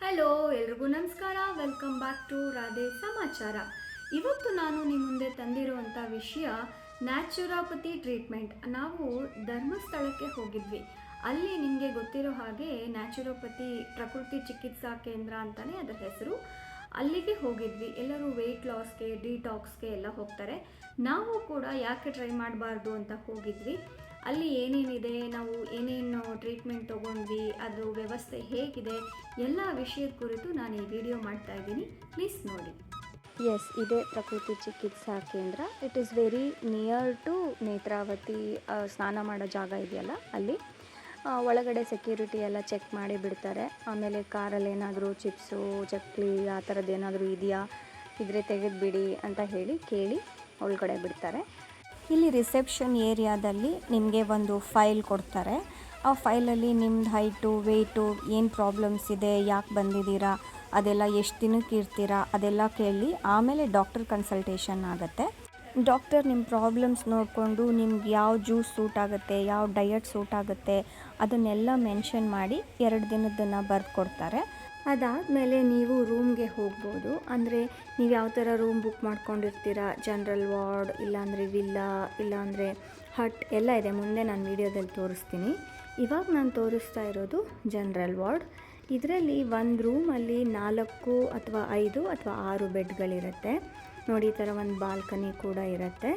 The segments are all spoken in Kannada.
ಹಲೋ ಎಲ್ರಿಗೂ ನಮಸ್ಕಾರ. ವೆಲ್ಕಮ್ ಬ್ಯಾಕ್ ಟು ರಾಧೆ ಸಮಾಚಾರ. ಇವತ್ತು ನಾನು ನಿಮ್ಮ ಮುಂದೆ ತಂದಿರುವಂಥ ವಿಷಯ ನ್ಯಾಚುರೋಪತಿ ಟ್ರೀಟ್ಮೆಂಟ್. ನಾವು ಧರ್ಮಸ್ಥಳಕ್ಕೆ ಹೋಗಿದ್ವಿ. ಅಲ್ಲಿ ನಿಮಗೆ ಗೊತ್ತಿರೋ ಹಾಗೆ ನ್ಯಾಚುರೋಪತಿ ಪ್ರಕೃತಿ ಚಿಕಿತ್ಸಾ ಕೇಂದ್ರ ಅಂತಲೇ ಅದರ ಹೆಸರು. ಅಲ್ಲಿಗೆ ಹೋಗಿದ್ವಿ. ಎಲ್ಲರೂ ವೆಯ್ಟ್ ಲಾಸ್ಗೆ, ಡಿಟಾಕ್ಸ್ಗೆ ಎಲ್ಲ ಹೋಗ್ತಾರೆ. ನಾವು ಕೂಡ ಯಾಕೆ ಟ್ರೈ ಮಾಡಬಾರ್ದು ಅಂತ ಹೋಗಿದ್ವಿ. ಅಲ್ಲಿ ಏನೇನಿದೆ, ನಾವು ಏನೇನು ಟ್ರೀಟ್ಮೆಂಟ್ ತೊಗೊಂಡ್ವಿ, ಅದು ವ್ಯವಸ್ಥೆ ಹೇಗಿದೆ, ಎಲ್ಲ ವಿಷಯದ ಕುರಿತು ನಾನು ಈ ವಿಡಿಯೋ ಮಾಡ್ತಾ ಇದ್ದೀನಿ. ಪ್ಲೀಸ್ ನೋಡಿ. ಎಸ್, ಇದೇ ಪ್ರಕೃತಿ ಚಿಕಿತ್ಸಾ ಕೇಂದ್ರ. It is very near to Netravati. ಸ್ನಾನ ಮಾಡೋ ಜಾಗ ಇದೆಯಲ್ಲ ಅಲ್ಲಿ. ಒಳಗಡೆ ಸೆಕ್ಯೂರಿಟಿ ಎಲ್ಲ ಚೆಕ್ ಮಾಡಿ ಬಿಡ್ತಾರೆ. ಆಮೇಲೆ ಕಾರಲ್ಲಿ ಏನಾದರೂ ಚಿಪ್ಸು, ಚಕ್ಲಿ ಆ ಥರದ್ದು ಏನಾದರೂ ಇದೆಯಾ, ಇದ್ರೆ ತೆಗೆದುಬಿಡಿ ಅಂತ ಹೇಳಿ ಕೇಳಿ ಒಳಗಡೆ ಬಿಡ್ತಾರೆ. ಇಲ್ಲಿ ರಿಸೆಪ್ಷನ್ ಏರಿಯಾದಲ್ಲಿ ನಿಮಗೆ ಒಂದು ಫೈಲ್ ಕೊಡ್ತಾರೆ. ಆ ಫೈಲಲ್ಲಿ ನಿಮ್ಮದು ಹೈಟು, ವೆಯ್ಟು, ಏನು ಪ್ರಾಬ್ಲಮ್ಸ್ ಇದೆ, ಯಾಕೆ ಬಂದಿದ್ದೀರಾ, ಅದೆಲ್ಲ ಎಷ್ಟು ದಿನಕ್ಕೆ ಇರ್ತೀರಾ ಅದೆಲ್ಲ ಕೇಳಿ ಆಮೇಲೆ ಡಾಕ್ಟರ್ ಕನ್ಸಲ್ಟೇಷನ್ ಆಗುತ್ತೆ. ಡಾಕ್ಟರ್ ನಿಮ್ಮ ಪ್ರಾಬ್ಲಮ್ಸ್ ನೋಡಿಕೊಂಡು ನಿಮ್ಗೆ ಯಾವ ಜ್ಯೂಸ್ ಸೂಟ್ ಆಗುತ್ತೆ, ಯಾವ ಡಯಟ್ ಸೂಟ್ ಆಗುತ್ತೆ ಅದನ್ನೆಲ್ಲ ಮೆನ್ಷನ್ ಮಾಡಿ 2 ದಿನದನ್ನು ಬರೆದು ಕೊಡ್ತಾರೆ. ಅದಾದಮೇಲೆ ನೀವು ರೂಮ್ಗೆ ಹೋಗ್ಬೋದು. ಅಂದರೆ ನೀವು ಯಾವ ಥರ ರೂಮ್ ಬುಕ್ ಮಾಡ್ಕೊಂಡಿರ್ತೀರಾ, ಜನರಲ್ ವಾರ್ಡ್, ಇಲ್ಲಾಂದರೆ ವಿಲ್ಲಾ, ಇಲ್ಲಾಂದರೆ ಹಟ್ ಎಲ್ಲ ಇದೆ. ಮುಂದೆ ನಾನು ವೀಡಿಯೋದಲ್ಲಿ ತೋರಿಸ್ತೀನಿ. ಇವಾಗ ನಾನು ತೋರಿಸ್ತಾ ಇರೋದು ಜನರಲ್ ವಾರ್ಡ್. ಇದರಲ್ಲಿ ಒಂದು ರೂಮಲ್ಲಿ 4 ಅಥವಾ 5 ಅಥವಾ 6 ಬೆಡ್ಗಳಿರುತ್ತೆ. ನೋಡಿ, ಈ ಥರ ಒಂದು ಬಾಲ್ಕನಿ ಕೂಡ ಇರುತ್ತೆ.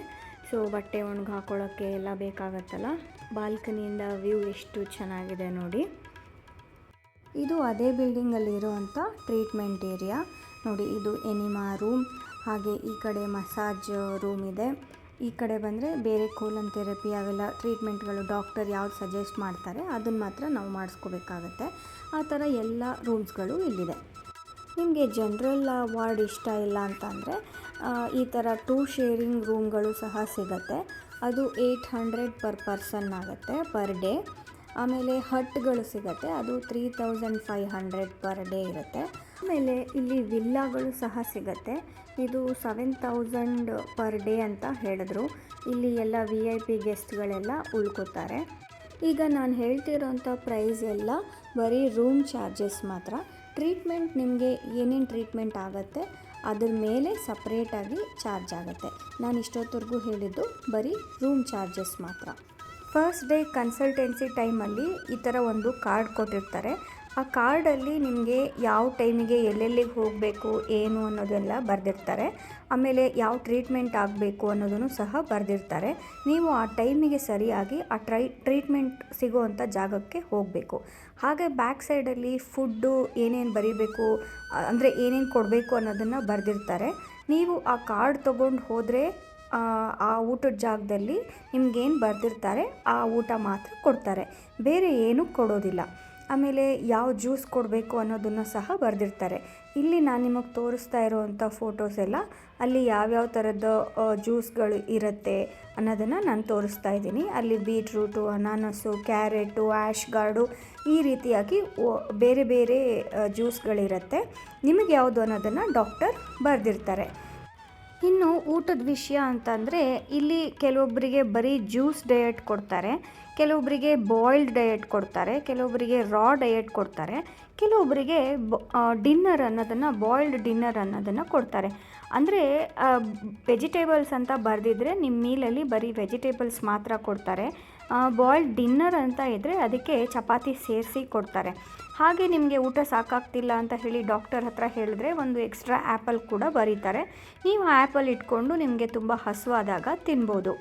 ಸೊ ಬಟ್ಟೆ ಒಣಗಿ ಹಾಕೊಳ್ಳೋಕ್ಕೆ ಎಲ್ಲ ಬೇಕಾಗತ್ತಲ್ಲ. ಬಾಲ್ಕನಿಯಿಂದ ವ್ಯೂ ಎಷ್ಟು ಚೆನ್ನಾಗಿದೆ ನೋಡಿ. ಇದು ಅದೇ ಬಿಲ್ಡಿಂಗಲ್ಲಿ ಇರೋವಂಥ ಟ್ರೀಟ್ಮೆಂಟ್ ಏರಿಯಾ. ನೋಡಿ, ಇದು ಎನಿಮಾ ರೂಮ್. ಹಾಗೆ ಈ ಕಡೆ ಮಸಾಜ್ ರೂಮ್ ಇದೆ. ಈ ಕಡೆ ಬಂದರೆ ಬೇರೆ ಕೋಲನ್ ಥೆರಪಿ ಅವೆಲ್ಲ ಟ್ರೀಟ್ಮೆಂಟ್ಗಳು ಡಾಕ್ಟರ್ ಯಾವ್ದು ಸಜೆಸ್ಟ್ ಮಾಡ್ತಾರೆ ಅದನ್ನು ಮಾತ್ರ ನಾವು ಮಾಡಿಸ್ಕೋಬೇಕಾಗತ್ತೆ. ಆ ಥರ ಎಲ್ಲ ರೂಮ್ಸ್ಗಳು ಇಲ್ಲಿದೆ. ನಿಮಗೆ ಜನರಲ್ ವಾರ್ಡ್ ಇಷ್ಟ ಇಲ್ಲ ಅಂತಂದರೆ ಈ ಥರ 2 ಶೇರಿಂಗ್ ರೂಮ್ಗಳು ಸಹ ಸಿಗುತ್ತೆ. ಅದು 800 ಪರ್ ಪರ್ಸನ್ ಆಗುತ್ತೆ ಪರ್ ಡೇ. ಆಮೇಲೆ ಹಟ್ಗಳು ಸಿಗುತ್ತೆ, ಅದು 3500 ಪರ್ ಡೇ ಇರುತ್ತೆ. ಆಮೇಲೆ ಇಲ್ಲಿ ವಿಲ್ಲಾಗಳು ಸಹ ಸಿಗುತ್ತೆ. ಇದು 7000 ಪರ್ ಡೇ ಅಂತ ಹೇಳಿದ್ರು. ಇಲ್ಲಿ ಎಲ್ಲ VIP ಗೆಸ್ಟ್ಗಳೆಲ್ಲ ಉಳ್ಕೋತಾರೆ. ಈಗ ನಾನು ಹೇಳ್ತಿರೋಂಥ ಪ್ರೈಸ್ ಎಲ್ಲ ಬರೀ ರೂಮ್ ಚಾರ್ಜಸ್ ಮಾತ್ರ. ಟ್ರೀಟ್ಮೆಂಟ್ ನಿಮಗೆ ಏನೇನು ಟ್ರೀಟ್ಮೆಂಟ್ ಆಗುತ್ತೆ ಅದ್ರ ಮೇಲೆ ಸಪ್ರೇಟಾಗಿ ಚಾರ್ಜ್ ಆಗುತ್ತೆ. ನಾನು ಇಷ್ಟೊತ್ತವರೆಗೂ ಹೇಳಿದ್ದು ಬರೀ ರೂಮ್ ಚಾರ್ಜಸ್ ಮಾತ್ರ. ಫಸ್ಟ್ ಡೇ ಕನ್ಸಲ್ಟೆನ್ಸಿ ಟೈಮಲ್ಲಿ ಈ ಥರ ಒಂದು ಕಾರ್ಡ್ ಕೊಟ್ಟಿರ್ತಾರೆ. ಆ ಕಾರ್ಡಲ್ಲಿ ನಿಮಗೆ ಯಾವ ಟೈಮಿಗೆ ಎಲ್ಲೆಲ್ಲಿಗೆ ಹೋಗಬೇಕು ಏನು ಅನ್ನೋದೆಲ್ಲ ಬರೆದಿರ್ತಾರೆ. ಆಮೇಲೆ ಯಾವ ಟ್ರೀಟ್ಮೆಂಟ್ ಆಗಬೇಕು ಅನ್ನೋದನ್ನು ಸಹ ಬರೆದಿರ್ತಾರೆ. ನೀವು ಆ ಟೈಮಿಗೆ ಸರಿಯಾಗಿ ಆ ಟ್ರೀಟ್ಮೆಂಟ್ ಸಿಗೋವಂಥ ಜಾಗಕ್ಕೆ ಹೋಗಬೇಕು. ಹಾಗೆ ಬ್ಯಾಕ್ ಸೈಡಲ್ಲಿ ಫುಡ್ಡು ಏನೇನು ಬರೀಬೇಕು, ಅಂದರೆ ಏನೇನು ಕೊಡಬೇಕು ಅನ್ನೋದನ್ನು ಬರೆದಿರ್ತಾರೆ. ನೀವು ಆ ಕಾರ್ಡ್ ತೊಗೊಂಡು ಹೋದರೆ ಆ ಊಟದ ಜಾಗದಲ್ಲಿ ನಿಮಗೇನು ಬರೆದಿರ್ತಾರೆ ಆ ಊಟ ಮಾತ್ರ ಕೊಡ್ತಾರೆ, ಬೇರೆ ಏನೂ ಕೊಡೋದಿಲ್ಲ. ಆಮೇಲೆ ಯಾವ ಜ್ಯೂಸ್ ಕೊಡಬೇಕು ಅನ್ನೋದನ್ನು ಸಹ ಬರೆದಿರ್ತಾರೆ. ಇಲ್ಲಿ ನಾನು ನಿಮಗೆ ತೋರಿಸ್ತಾ ಇರೋವಂಥ ಫೋಟೋಸ್ ಎಲ್ಲ ಅಲ್ಲಿ ಯಾವ್ಯಾವ ಥರದ ಜ್ಯೂಸ್ಗಳು ಇರುತ್ತೆ ಅನ್ನೋದನ್ನು ನಾನು ತೋರಿಸ್ತಾ ಇದ್ದೀನಿ. ಅಲ್ಲಿ ಬೀಟ್ರೂಟು, ಅನಾನಸ್ಸು, ಕ್ಯಾರೆಟು, ಆ್ಯಶ್ ಗಾರ್ಡು ಈ ರೀತಿಯಾಗಿ ಬೇರೆ ಬೇರೆ ಜ್ಯೂಸ್ಗಳಿರುತ್ತೆ. ನಿಮಗೆ ಯಾವುದು ಅನ್ನೋದನ್ನು ಡಾಕ್ಟರ್ ಬರೆದಿರ್ತಾರೆ. ಇನ್ನು ಊಟದ ವಿಷಯ ಅಂತಂದರೆ ಇಲ್ಲಿ ಕೆಲವೊಬ್ಬರಿಗೆ ಬರೀ ಜ್ಯೂಸ್ ಡಯಟ್ ಕೊಡ್ತಾರೆ, ಕೆಲವೊಬ್ಬರಿಗೆ ಬಾಯ್ಲ್ಡ್ ಡಯಟ್ ಕೊಡ್ತಾರೆ, ಕೆಲವೊಬ್ಬರಿಗೆ ರಾ ಡಯಟ್ ಕೊಡ್ತಾರೆ, ಕೆಲವೊಬ್ಬರಿಗೆ ಡಿನ್ನರ್ ಅನ್ನೋದನ್ನು, ಬಾಯ್ಲ್ಡ್ ಡಿನ್ನರ್ ಅನ್ನೋದನ್ನು ಕೊಡ್ತಾರೆ. ಅಂದರೆ ವೆಜಿಟೇಬಲ್ಸ್ ಅಂತ ಬರೆದಿದ್ರೆ ನಿಮ್ಮ ಮೀಲಲ್ಲಿ ಬರೀ ವೆಜಿಟೇಬಲ್ಸ್ ಮಾತ್ರ ಕೊಡ್ತಾರೆ. ಬಾಯ್ಲ್ಡ್ ಡಿನ್ನರ್ ಅಂತ ಇದ್ದರೆ ಅದಕ್ಕೆ ಚಪಾತಿ ಸೇರಿಸಿ ಕೊಡ್ತಾರೆ. ಹಾಗೆ ನಿಮಗೆ ಊಟ ಸಾಕಾಗ್ತಿಲ್ಲ ಅಂತ ಹೇಳಿ ಡಾಕ್ಟರ್ ಹತ್ರ ಹೇಳಿದ್ರೆ ಒಂದು ಎಕ್ಸ್ಟ್ರಾ ಆ್ಯಪಲ್ ಕೂಡ ಬರೀತಾರೆ. ನೀವು ಆ್ಯಪಲ್ ಇಟ್ಕೊಂಡು ನಿಮಗೆ ತುಂಬ ಹಸುವಾದಾಗ ತಿನ್ಬೋದು.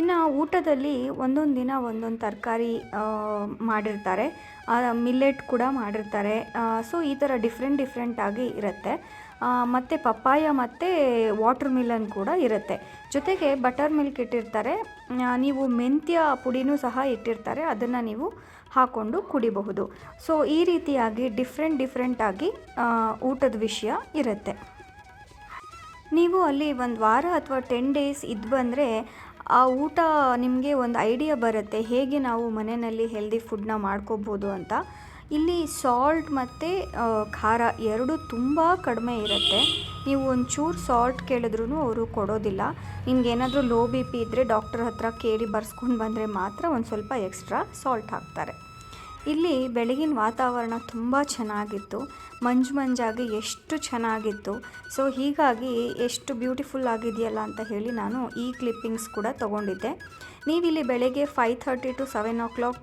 ಇನ್ನು ಊಟದಲ್ಲಿ ಒಂದೊಂದು ದಿನ ಒಂದೊಂದು ತರಕಾರಿ ಮಾಡಿರ್ತಾರೆ, ಮಿಲ್ಲೆಟ್ ಕೂಡ ಮಾಡಿರ್ತಾರೆ. ಸೊ ಈ ಥರ ಡಿಫ್ರೆಂಟಾಗಿ ಇರುತ್ತೆ. ಮತ್ತು ಪಪ್ಪಾಯ ಮತ್ತು ವಾಟರ್ ಮಿಲನ್ ಕೂಡ ಇರುತ್ತೆ. ಜೊತೆಗೆ ಬಟರ್ ಮಿಲ್ಕ್ ಇಟ್ಟಿರ್ತಾರೆ. ನೀವು ಮೆಂತ್ಯ ಪುಡಿನೂ ಸಹ ಇಟ್ಟಿರ್ತಾರೆ, ಅದನ್ನು ನೀವು ಹಾಕ್ಕೊಂಡು ಕುಡಿಬಹುದು. ಸೊ ಈ ರೀತಿಯಾಗಿ ಡಿಫ್ರೆಂಟಾಗಿ ಊಟದ ವಿಷಯ ಇರುತ್ತೆ. ನೀವು ಅಲ್ಲಿ 1 ವಾರ ಅಥವಾ 10 ಡೇಸ್ ಇದ್ದು ಬಂದರೆ ಆ ಊಟ ನಿಮಗೆ ಒಂದು ಐಡಿಯಾ ಬರುತ್ತೆ ಹೇಗೆ ನಾವು ಮನೆಯಲ್ಲಿ ಹೆಲ್ದಿ ಫುಡ್ನ ಮಾಡ್ಕೋಬೋದು ಅಂತ. ಇಲ್ಲಿ ಸಾಲ್ಟ್ ಮತ್ತು ಖಾರ ಎರಡೂ ತುಂಬ ಕಡಿಮೆ ಇರುತ್ತೆ. ನೀವು ಒಂಚೂರು ಸಾಲ್ಟ್ ಕೇಳಿದ್ರೂ ಅವರು ಕೊಡೋದಿಲ್ಲ. ನಿಮ್ಗೇನಾದರೂ ಲೋ BP ಇದ್ದರೆ ಡಾಕ್ಟರ್ ಹತ್ರ ಕೇಳಿ ಬರ್ಸ್ಕೊಂಡು ಬಂದರೆ ಮಾತ್ರ ಒಂದು ಸ್ವಲ್ಪ ಎಕ್ಸ್ಟ್ರಾ ಸಾಲ್ಟ್ ಹಾಕ್ತಾರೆ. ಇಲ್ಲಿ ಬೆಳಗಿನ ವಾತಾವರಣ ತುಂಬ ಚೆನ್ನಾಗಿತ್ತು, ಮಂಜಾಗಿ ಎಷ್ಟು ಚೆನ್ನಾಗಿತ್ತು. ಸೊ ಹೀಗಾಗಿ ಎಷ್ಟು ಬ್ಯೂಟಿಫುಲ್ ಆಗಿದೆಯಲ್ಲ ಅಂತ ಹೇಳಿ ನಾನು ಈ ಕ್ಲಿಪ್ಪಿಂಗ್ಸ್ ಕೂಡ ತೊಗೊಂಡಿದ್ದೆ. ನೀವಿಲ್ಲಿ ಬೆಳಗ್ಗೆ 5:30 to 7 o'clock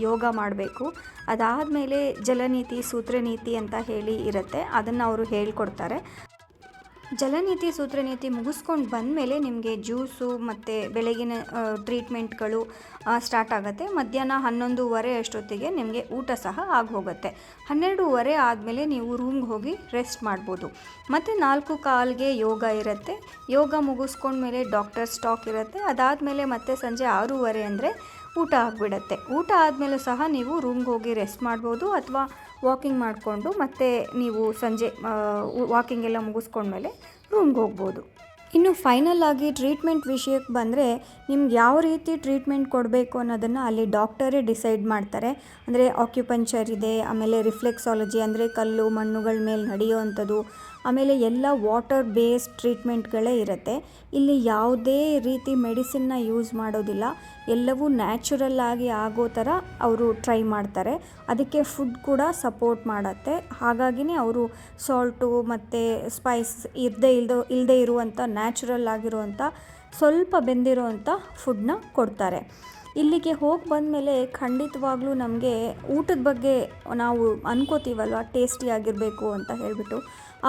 ಯೋಗ ಮಾಡಬೇಕು. ಅದಾದಮೇಲೆ ಜಲನೀತಿ ಸೂತ್ರನೀತಿ ಅಂತ ಹೇಳಿ ಇರುತ್ತೆ, ಅದನ್ನು ಅವರು ಹೇಳ್ಕೊಡ್ತಾರೆ. ಜಲನೀತಿ ಸೂತ್ರನೀತಿ ಮುಗಿಸ್ಕೊಂಡು ಬಂದಮೇಲೆ ನಿಮಗೆ ಜ್ಯೂಸು ಮತ್ತು ಬೆಳಗಿನ ಟ್ರೀಟ್ಮೆಂಟ್ಗಳು ಸ್ಟಾರ್ಟ್ ಆಗುತ್ತೆ. ಮಧ್ಯಾಹ್ನ 11:30 ಅಷ್ಟೊತ್ತಿಗೆ ನಿಮಗೆ ಊಟ ಸಹ ಆಗೋಗುತ್ತೆ. 12:30 ಆದಮೇಲೆ ನೀವು ರೂಮ್ಗೆ ಹೋಗಿ ರೆಸ್ಟ್ ಮಾಡ್ಬೋದು. ಮತ್ತು 4:15ಗೆ ಯೋಗ ಇರುತ್ತೆ. ಯೋಗ ಮುಗಿಸ್ಕೊಂಡ್ಮೇಲೆ ಡಾಕ್ಟರ್ ಸ್ಟಾಕ್ ಇರುತ್ತೆ. ಅದಾದಮೇಲೆ ಮತ್ತೆ ಸಂಜೆ 6:30 ಅಂದರೆ ಊಟ ಆಗಿಬಿಡತ್ತೆ. ಊಟ ಆದಮೇಲೂ ಸಹ ನೀವು ರೂಮ್ಗೆ ಹೋಗಿ ರೆಸ್ಟ್ ಮಾಡ್ಬೋದು, ಅಥವಾ ವಾಕಿಂಗ್ ಮಾಡಿಕೊಂಡು ಮತ್ತೆ ನೀವು ಸಂಜೆ ವಾಕಿಂಗ್ ಎಲ್ಲ ಮುಗಿಸ್ಕೊಂಡ್ಮೇಲೆ ರೂಮ್ಗೆ ಹೋಗ್ಬೋದು. ಇನ್ನು ಫೈನಲ್ ಆಗಿ ಟ್ರೀಟ್ಮೆಂಟ್ ವಿಷಯಕ್ಕೆ ಬಂದರೆ ನಿಮ್ಗೆ ಯಾವ ರೀತಿ ಟ್ರೀಟ್ಮೆಂಟ್ ಕೊಡಬೇಕು ಅನ್ನೋದನ್ನು ಅಲ್ಲಿ ಡಾಕ್ಟರೇ ಡಿಸೈಡ್ ಮಾಡ್ತಾರೆ. ಅಂದರೆ ಆಕ್ಯುಪಂಚರ್ ಇದೆ, ಆಮೇಲೆ ರಿಫ್ಲೆಕ್ಸಾಲಜಿ ಅಂದರೆ ಕಲ್ಲು ಮಣ್ಣುಗಳ ಮೇಲೆ ನಡೆಯುವಂಥದ್ದು, ಆಮೇಲೆ ಎಲ್ಲ ವಾಟರ್ ಬೇಸ್ಡ್ ಟ್ರೀಟ್ಮೆಂಟ್ಗಳೇ ಇರುತ್ತೆ. ಇಲ್ಲಿ ಯಾವುದೇ ರೀತಿ ಮೆಡಿಸಿನ್ನ ಯೂಸ್ ಮಾಡೋದಿಲ್ಲ, ಎಲ್ಲವೂ ನ್ಯಾಚುರಲ್ ಆಗಿ ಆಗೋ ಥರ ಅವರು ಟ್ರೈ ಮಾಡ್ತಾರೆ. ಅದಕ್ಕೆ ಫುಡ್ ಕೂಡ ಸಪೋರ್ಟ್ ಮಾಡುತ್ತೆ. ಹಾಗಾಗಿನೇ ಅವರು ಸಾಲ್ಟು ಮತ್ತು ಸ್ಪೈಸ್ ಇಲ್ಲದೆ ಇರುವಂಥ ನ್ಯಾಚುರಲ್ ಆಗಿರುವಂಥ ಸ್ವಲ್ಪ ಬೆಂದಿರುವಂಥ ಫುಡ್ನ ಕೊಡ್ತಾರೆ. ಇಲ್ಲಿಗೆ ಹೋಗಿ ಬಂದಮೇಲೆ ಖಂಡಿತವಾಗ್ಲೂ ನಮಗೆ ಊಟದ ಬಗ್ಗೆ ನಾವು ಅನ್ಕೋತೀವಲ್ವ, ಟೇಸ್ಟಿಯಾಗಿರಬೇಕು ಅಂತ ಹೇಳಿಬಿಟ್ಟು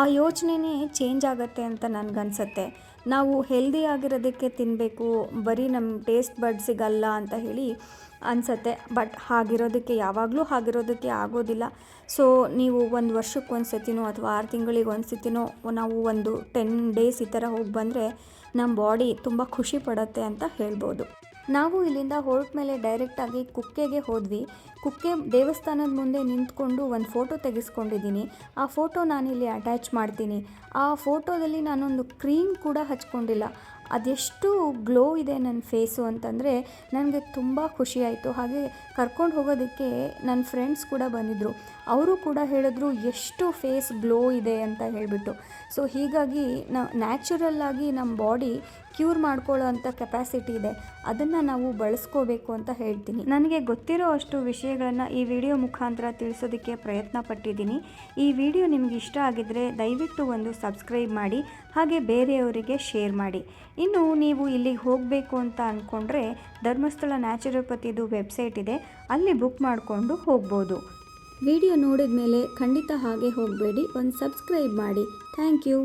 ಆ ಯೋಚನೆನೇ ಚೇಂಜ್ ಆಗುತ್ತೆ ಅಂತ ನನಗನ್ಸುತ್ತೆ. ನಾವು ಹೆಲ್ದಿ ಆಗಿರೋದಕ್ಕೆ ತಿನ್ನಬೇಕು, ಬರೀ ನಮ್ಮ ಟೇಸ್ಟ್ ಬಡ್ಸಿಗಲ್ಲ ಅಂತ ಹೇಳಿ ಅನಿಸುತ್ತೆ. ಬಟ್ ಯಾವಾಗಲೂ ಹಾಗಿರೋದಕ್ಕೆ ಆಗೋದಿಲ್ಲ. ಸೊ ನೀವು ಒಂದು ವರ್ಷಕ್ಕೆ ಒಂದು ಸತಿನೋ ಅಥವಾ 6 ತಿಂಗಳಿಗೆ ಒಂದು ಸತಿನೋ ನಾವು ಒಂದು 10 days ಈ ಥರ ಹೋಗಿ ಬಂದರೆ ನಮ್ಮ ಬಾಡಿ ತುಂಬ ಖುಷಿ ಪಡುತ್ತೆ ಅಂತ ಹೇಳ್ಬೋದು. ನಾವು ಇಲ್ಲಿಂದ ಹೊರಟ ಮೇಲೆ ಡೈರೆಕ್ಟಾಗಿ ಕುಕ್ಕೆಗೆ ಹೋದ್ವಿ. ಕುಕ್ಕೆ ದೇವಸ್ಥಾನದ ಮುಂದೆ ನಿಂತ್ಕೊಂಡು ಒಂದು ಫೋಟೋ ತೆಗೆಸ್ಕೊಂಡಿದ್ದೀನಿ. ಆ ಫೋಟೋ ನಾನಿಲ್ಲಿ ಅಟ್ಯಾಚ್ ಮಾಡ್ತೀನಿ. ಆ ಫೋಟೋದಲ್ಲಿ ನಾನೊಂದು ಕ್ರೀಮ್ ಕೂಡ ಹಚ್ಕೊಂಡಿಲ್ಲ. ಅದೆಷ್ಟು ಗ್ಲೋ ಇದೆ ನನ್ನ ಫೇಸು ಅಂತಂದರೆ ನನಗೆ ತುಂಬ ಖುಷಿ ಆಯಿತು. ಹಾಗೆ ಕರ್ಕೊಂಡು ಹೋಗೋದಕ್ಕೆ ನನ್ನ ಫ್ರೆಂಡ್ಸ್ ಕೂಡ ಬಂದಿದ್ದರು. ಅವರು ಕೂಡ ಹೇಳಿದ್ರು ಎಷ್ಟು ಫೇಸ್ ಗ್ಲೋ ಇದೆ ಅಂತ ಹೇಳಿಬಿಟ್ಟು. ಸೊ ಹೀಗಾಗಿ ನ್ಯಾಚುರಲ್ಲಾಗಿ ನಮ್ಮ ಬಾಡಿ ಕ್ಯೂರ್ ಮಾಡ್ಕೊಳ್ಳೋ ಅಂಥ ಕೆಪಾಸಿಟಿ ಇದೆ, ಅದನ್ನು ನಾವು ಬಳಸ್ಕೋಬೇಕು ಅಂತ ಹೇಳ್ತೀನಿ. ನನಗೆ ಗೊತ್ತಿರೋ ಅಷ್ಟು ವಿಷಯಗಳನ್ನು ಈ ವಿಡಿಯೋ ಮುಖಾಂತರ ತಿಳಿಸೋದಕ್ಕೆ ಪ್ರಯತ್ನ ಪಟ್ಟಿದ್ದೀನಿ. ಈ ವಿಡಿಯೋ ನಿಮ್ಗೆ ಇಷ್ಟ ಆಗಿದ್ದರೆ ದಯವಿಟ್ಟು ಒಂದು ಸಬ್ಸ್ಕ್ರೈಬ್ ಮಾಡಿ, ಹಾಗೆ ಬೇರೆಯವರಿಗೆ ಶೇರ್ ಮಾಡಿ. ಇನ್ನು ನೀವು ಇಲ್ಲಿಗೆ ಹೋಗಬೇಕು ಅಂತ ಅಂದ್ಕೊಂಡ್ರೆ ಧರ್ಮಸ್ಥಳ ನ್ಯಾಚುರೋಪತಿದು ವೆಬ್ಸೈಟ್ ಇದೆ, ಅಲ್ಲಿ ಬುಕ್ ಮಾಡಿಕೊಂಡು ಹೋಗ್ಬೋದು. ವಿಡಿಯೋ ನೋಡಿದ ಮೇಲೆ ಖಂಡಿತ ಹಾಗೆ ಹೋಗಬೇಡಿ, ಒಂದು ಸಬ್ಸ್ಕ್ರೈಬ್ ಮಾಡಿ. Thank you.